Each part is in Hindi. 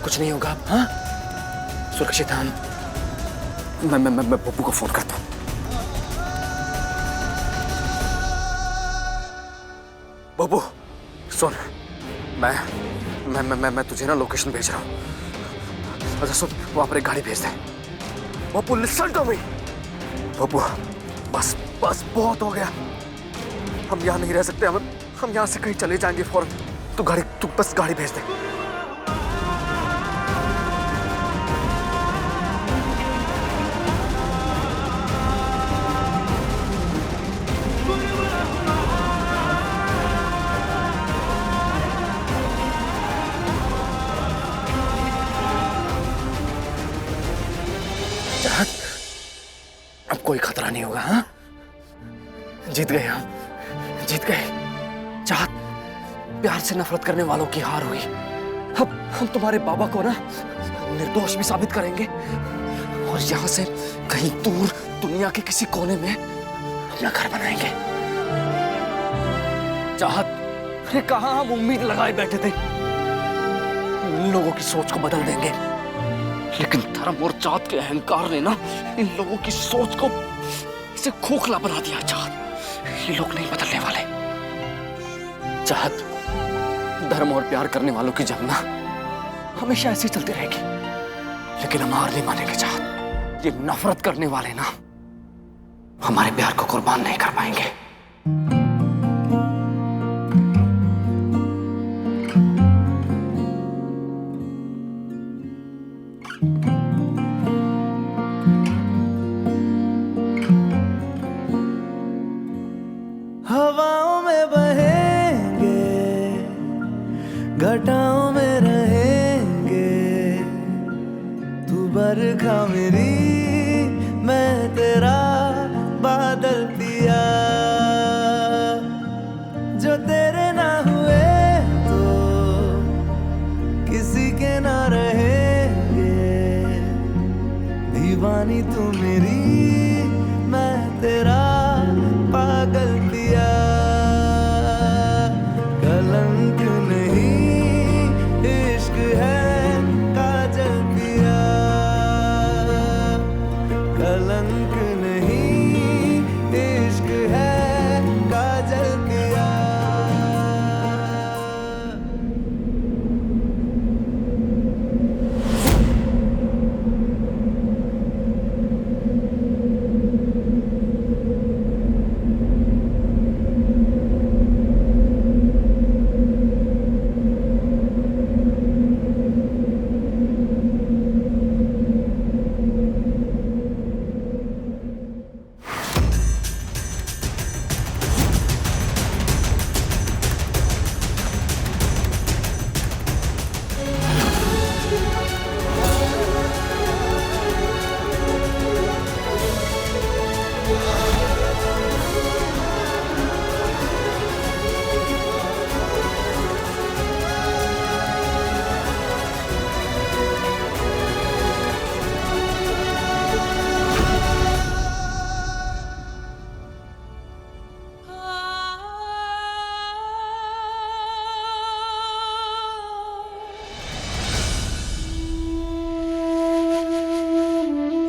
कुछ नहीं होगा। हाँ सुरक्षित हैं। मैं पप्पू को फोन करता हूँ। बब्बू सुन, मैं तुझे ना लोकेशन भेज रहा हूँ। अच्छा सुन, वहां पर एक गाड़ी भेज दे। Babbu listen to me. Babbu बस बस बहुत हो गया, हम यहाँ नहीं रह सकते। हम यहाँ से कहीं चले जाएंगे फौरन। तू बस गाड़ी भेज दे। अब कोई खतरा नहीं होगा। हाँ जीत गए, हम जीत गए। चाहत प्यार से नफरत करने वालों की हार हुई। अब हम तुम्हारे बाबा को ना निर्दोष भी साबित करेंगे और यहां से कहीं दूर दुनिया के किसी कोने में अपना घर बनाएंगे। चाहत अरे कहां हम उम्मीद लगाए बैठे थे, इन लोगों की सोच को बदल देंगे, लेकिन धर्म और जात के अहंकार ने ना इन लोगों की सोच को इसे खोखला बना दिया। चाहत ये लोग नहीं बदलने वाले। चाहत धर्म और प्यार करने वालों की जंग ना हमेशा ऐसी चलती रहेगी, लेकिन हम हार नहीं मानेंगे। चाहत ये नफरत करने वाले ना हमारे प्यार को कुर्बान नहीं कर पाएंगे। हवाओं में बहेंगे, घटाओं में रहेंगे, तू बरखा मेरी, मैं तेरा बादल पिया। जो तेरे ना हुए तो किसी के ना रहेंगे, दीवानी तू मेरी, मैं तेरा पागल पिया। कलंक नहीं इश्क है काजल पिया, कलंक नहीं इश्क है काजल पिया।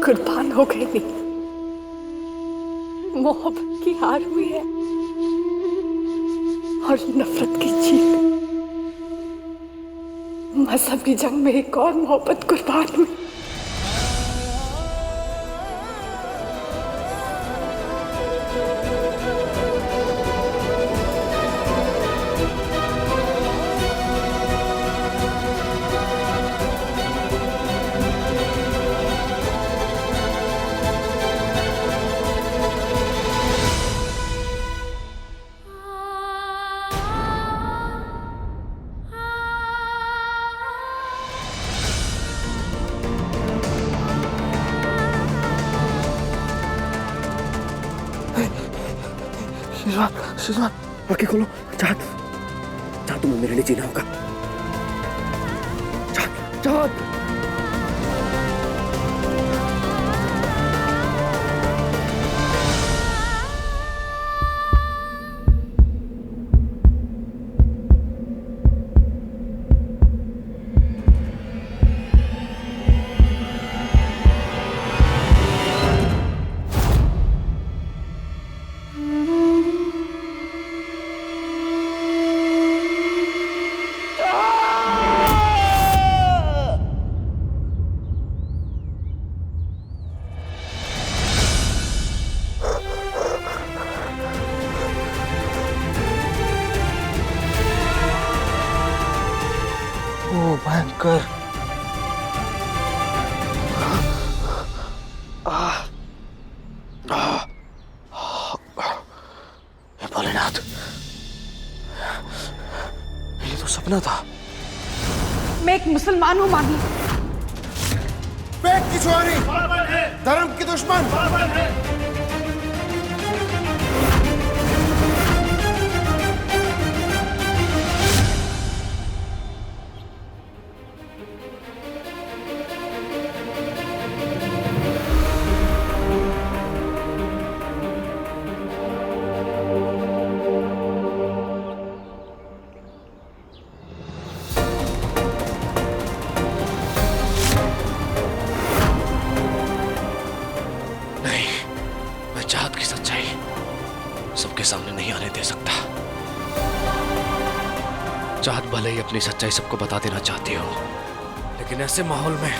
कुर्बान हो गई नहीं, मोहब्बत की हार हुई है और नफरत की जीत। मजहब की जंग में एक और मोहब्बत कुर्बान हुई। शिजवान आंखें खोलो। चाहत चाहत तुम्हें मेरे लिए जीना होगा। चाहत चाहत कायनात, ये तो सपना था। मैं एक मुसलमान हूँ मामी। पेट की चोरी, धर्म की दुश्मन। नहीं, मैं चाहत की सच्चाई सबके सामने नहीं आने दे सकता। चाहत भले ही अपनी सच्चाई सबको बता देना चाहती हो, लेकिन ऐसे माहौल में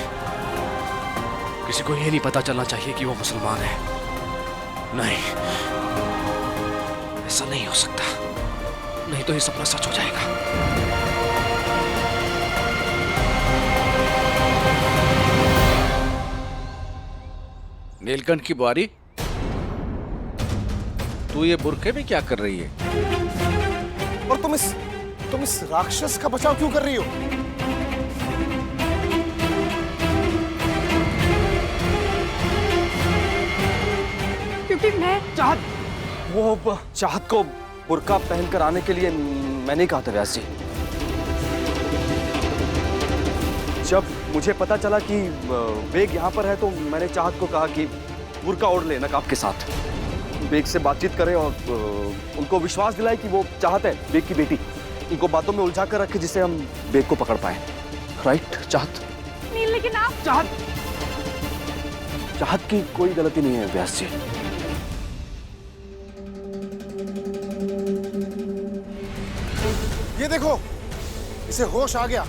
किसी को ये नहीं पता चलना चाहिए कि वो मुसलमान है। नहीं, ऐसा नहीं हो सकता, नहीं तो ये सपना सच हो जाएगा। नीलकंठ की बुआरी, तू ये बुरखे में क्या कर रही है? और तुम इस राक्षस का बचाव क्यों कर रही हो? क्योंकि मैं वो चाहत को बुर्का पहनकर आने के लिए मैंने कहा था व्यास जी। जब मुझे पता चला कि बेग यहाँ पर है तो मैंने चाहत को कहा कि बुर्का ओढ़ ले नकाब के साथ, बेग से बातचीत करें और उनको विश्वास दिलाए कि वो चाहत है बेग की बेटी। उनको बातों में उलझा कर रखे जिससे हम बेग को पकड़ पाए। राइट चाहत? नहीं, लेकिन आप चाहत की कोई गलती नहीं है व्यास जी। ये देखो, इसे होश आ गया।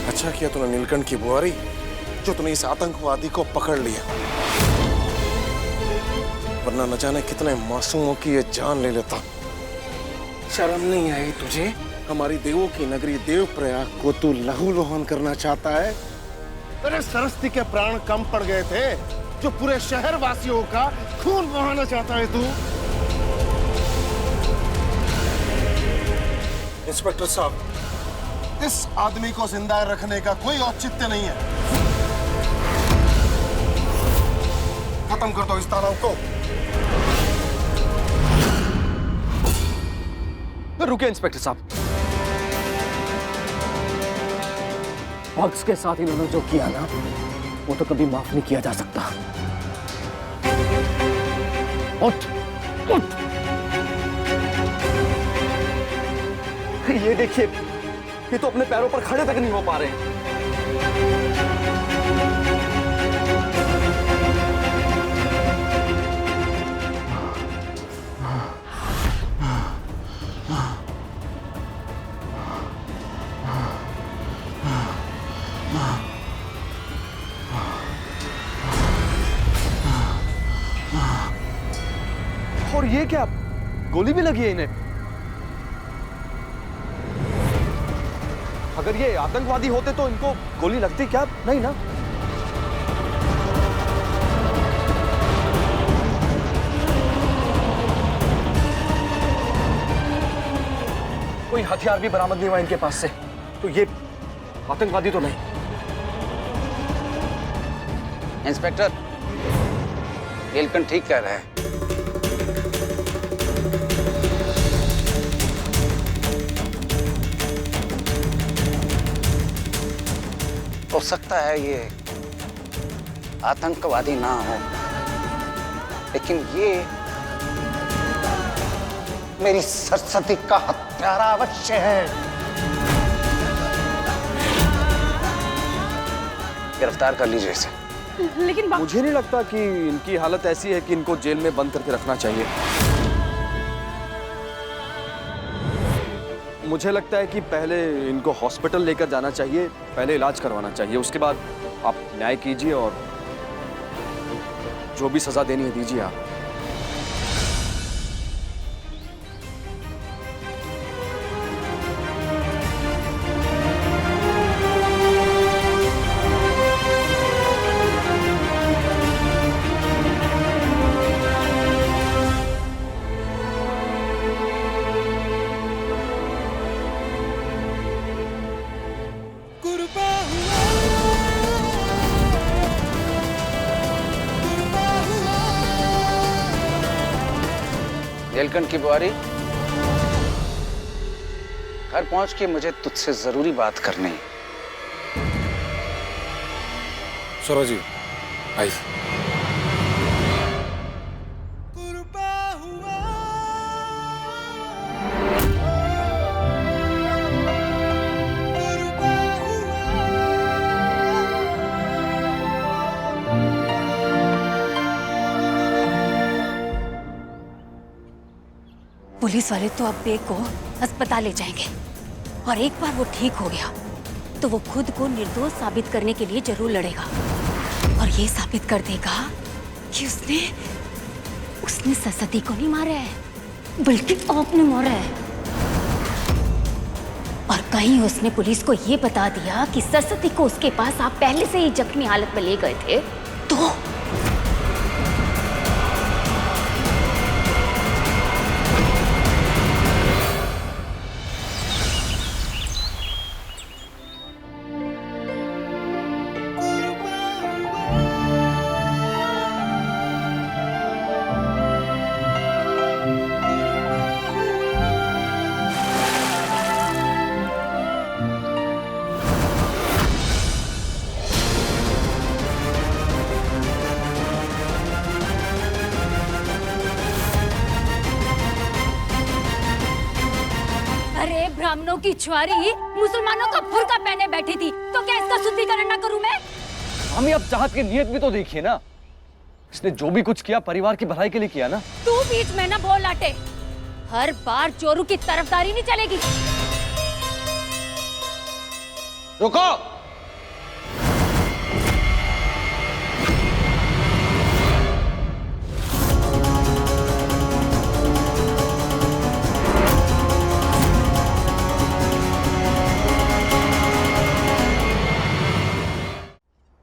अच्छा किया तूने नीलकंठ की बुआरी, जो तूने इस आतंकवादी को पकड़ लिया, वरना न जाने कितने मासूमों की ये जान ले लेता। शर्म नहीं आई तुझे? हमारी देवों की नगरी देवप्रयाग को तू लहूलुहान करना चाहता है? अरे सरस्वती के प्राण कम पड़ गए थे, जो पूरे शहर वासियों का खून बहाना चाहता है तू? इंस्पेक्टर साहब, इस आदमी को जिंदा रखने का कोई औचित्य नहीं है। खत्म कर दो इस तालाब को। रुके इंस्पेक्टर साहब, वक्त के साथ इन्होंने जो किया ना, वो तो कभी माफ नहीं किया जा सकता। उठ, उठ। ये देखिए, ये तो अपने पैरों पर खड़े तक नहीं हो पा रहे। और ये क्या, गोली भी लगी है इन्हें? अगर ये आतंकवादी होते तो इनको गोली लगती क्या? नहीं ना। कोई हथियार भी बरामद नहीं हुआ इनके पास से, तो ये आतंकवादी तो नहीं। इंस्पेक्टर, नीलकंठ ठीक कह रहा है। हो सकता है ये आतंकवादी ना हो, लेकिन ये मेरी सरस्वती का हत्यारा अवश्य है। गिरफ्तार कर लीजिए इसे। लेकिन मुझे नहीं लगता कि इनकी हालत ऐसी है कि इनको जेल में बंद करके रखना चाहिए। मुझे लगता है कि पहले इनको हॉस्पिटल लेकर जाना चाहिए, पहले इलाज करवाना चाहिए, उसके बाद आप न्याय कीजिए और जो भी सजा देनी है दीजिए आप। नीलकंठ की बुआरी, घर पहुंच के मुझे तुझसे जरूरी बात करनी है। सौरभ जी आई। पुलिस वाले तो अब बेग को अस्पताल ले जाएंगे और एक बार वो ठीक हो गया तो वो खुद को निर्दोष साबित करने के लिए जरूर लड़ेगा और ये साबित कर देगा कि उसने सरस्वती को नहीं मारा है बल्कि आपने मारा है। और कहीं उसने पुलिस को ये बता दिया कि सरस्वती को उसके पास आप पहले से ही जख्मी हालत में ले गए थे तो ब्राह्मणों की छुआरी मुसलमानों का बुर्का पहने बैठी थी तो क्या इसका शुद्धिकरण ना करूं मैं? हम अब चाहत की नियत भी तो देखिए ना। इसने जो भी कुछ किया परिवार की भलाई के लिए किया ना। तू बीच में ना बोल लाटे। हर बार चोरू की तरफदारी नहीं चलेगी। रुको।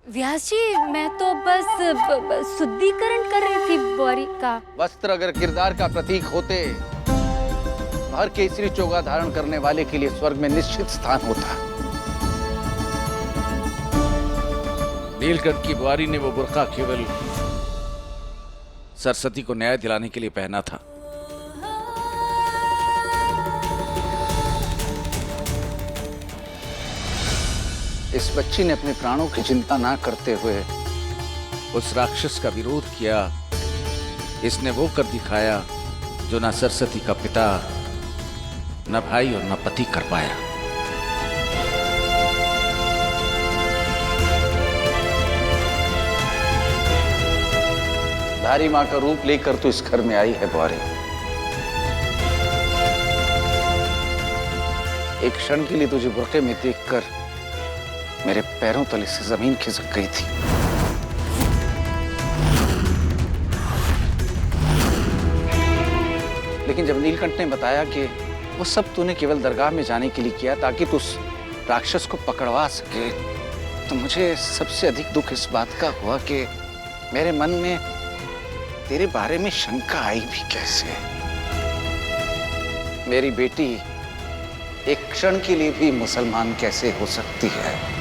व्यास जी मैं तो बस शुद्धिकरण कर रही थी बुआरी का। वस्त्र अगर किरदार का प्रतीक होते तो हर केसरी चोगा धारण करने वाले के लिए स्वर्ग में निश्चित स्थान होता। नीलकंठ की बुआरी ने वो बुर्का केवल सरस्वती को न्याय दिलाने के लिए पहना था। इस बच्ची ने अपने प्राणों की चिंता ना करते हुए उस राक्षस का विरोध किया। इसने वो कर दिखाया जो ना सरस्वती का पिता, न भाई और न पति कर पाया। धारी मां का रूप लेकर तू इस घर में आई है बुआरी। एक क्षण के लिए तुझे बुर्के में देखकर मेरे पैरों तले से जमीन खिसक गई थी। लेकिन जब नीलकंठ ने बताया कि वो सब तूने केवल दरगाह में जाने के लिए किया ताकि तू उस राक्षस को पकड़वा सके, तो मुझे सबसे अधिक दुख इस बात का हुआ कि मेरे मन में तेरे बारे में शंका आई भी कैसे। मेरी बेटी एक क्षण के लिए भी मुसलमान कैसे हो सकती है?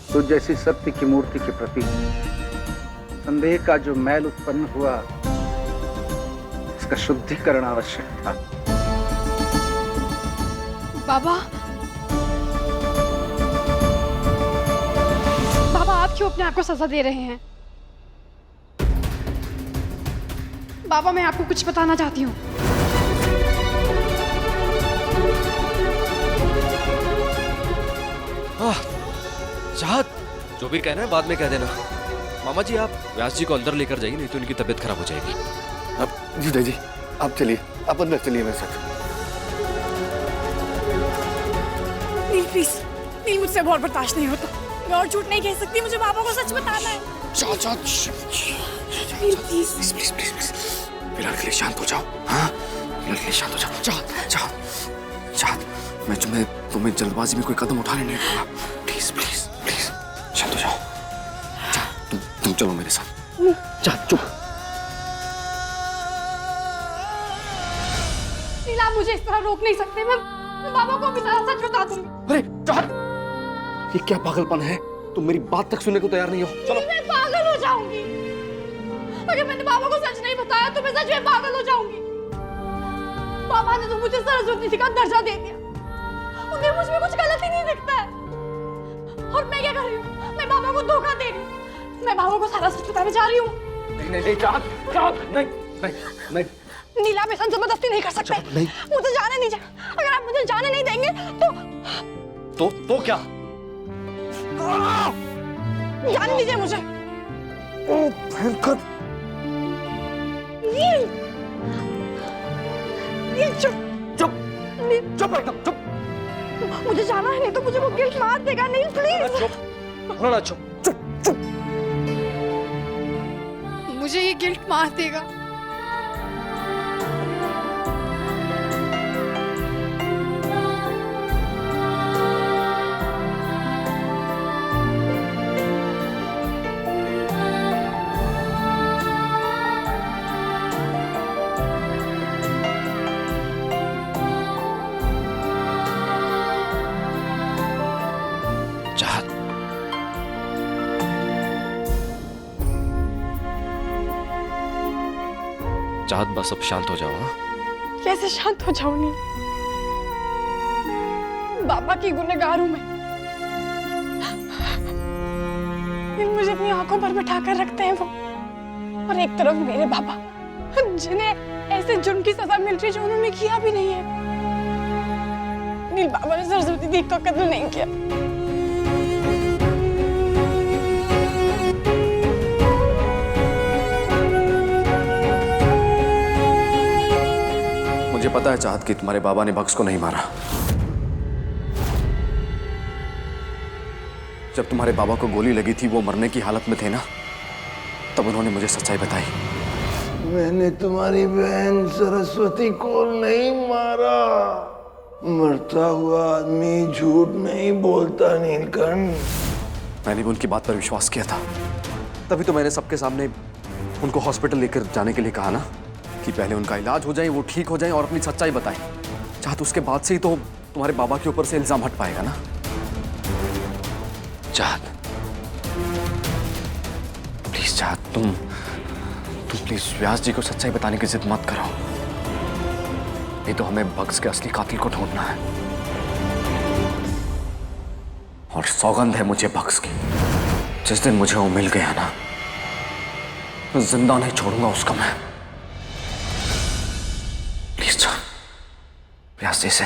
तो जैसी सत्य की मूर्ति के प्रति संदेह का जो मैल उत्पन्न हुआ, इसका शुद्धिकरण आवश्यक था। बाबा आप क्यों अपने आप को सजा दे रहे हैं? बाबा मैं आपको कुछ बताना चाहती हूँ। चाहत जो भी कहना है बाद में कह देना। मामा जी आप व्यास जी को अंदर लेकर जाइए, नहीं तो इनकी तबीयत खराब हो जाएगी। अब जी जी आप चलिए, आप अंदर चलिए मेरे साथ। नील प्लीज, नील मुझसे और बर्दाश्त नहीं होता। मैं और झूठ नहीं कह सकती, मुझे पापा को सच बताना है। प्लीज प्लीज प्लीज प्लीज फिलहाल के लिए शांत हो जाओ। हाँ फिलहाल के लिए शांत हो जाओ। चाहत मैं तुम्हें जल्दबाजी में कोई कदम उठाने नहीं दूंगा। प्लीज प्लीज प्लीज शांत हो जाओ। तुम चलो मेरे साथ। चाहत चुप। नीला, आप मुझे इस तरह रोक नहीं सकते। मैं बाबा को भी सारा सच बता दूंगी। अरे चाहत, ये क्या पागलपन है? तुम मेरी बात तक सुनने को तैयार नहीं हो। चलो। मैं पागल हो जाऊंगी। अगर मैंने बाबा को सच नहीं बताया तो मैं सच में पागल हो जाऊंगी। बाबा ने तो मुझे सरस्वती जी का दर्जा दे दिया। उन्हें मुझ में कुछ गलत ही नहीं दिखता है। और मैं क्या कर रही हूँ? मैं बाबा को धोखा दे रही हूँ। मैं बाबा को सारा सच बताने जा रही हूँ। नहीं चाहत नहीं। नीला, आप ऐसा जबरदस्ती नहीं कर सकते। नहीं। मुझे जाने दीजिए। अगर आप मुझे जाने नहीं देंगे तो क्या? जाने दीजिए मुझे। भयंकर। चुप एकदम चुप। मुझे जाना है, नहीं तो मुझे वो गिल्ट मार देगा। नहीं प्लीज। चुप। मुझे ये गिल्ट मार देगा। चाहत बस अब शांत हो जाओ। हाँ कैसे शांत हो जाऊं? नहीं, बाबा की गुनहगार हूं मैं। मुझे अपनी आंखों पर बिठा कर रखते हैं वो, और एक तरफ मेरे बाबा जिन्हें ऐसे जुर्म की सजा मिल रही जो उन्होंने किया भी नहीं है। नील बाबा ने सरस्वती दी का कत्ल नहीं किया। मुझे पता है चाहत कि तुम्हारे बाबा ने बक्स को नहीं मारा। जब तुम्हारे बाबा को गोली लगी थी, वो मरने की हालत में थे ना, तब उन्होंने मुझे सच्चाई बताई। मैंने तुम्हारी बहन सरस्वती को नहीं मारा। मरता हुआ आदमी झूठ नहीं बोलता नीलकंठ। मैंने भी उनकी बात पर विश्वास किया था, तभी तो मैंने सबके सामने उनको हॉस्पिटल लेकर जाने के लिए कहा ना, कि पहले उनका इलाज हो जाए, वो ठीक हो जाए और अपनी सच्चाई बताएं। चाहत उसके बाद से ही तो तुम्हारे बाबा के ऊपर से इल्जाम हट पाएगा ना। चाहत प्लीज, चाहत तुम प्लीज व्यास जी को सच्चाई बताने की जिद मत करो। नहीं तो हमें बक्स के असली कातिल को ढूंढना है, और सौगंध है मुझे बक्स की, जिस दिन मुझे वो मिल गया ना, जिंदा नहीं छोड़ूंगा उसको मैं। प्लीज व्यास जी से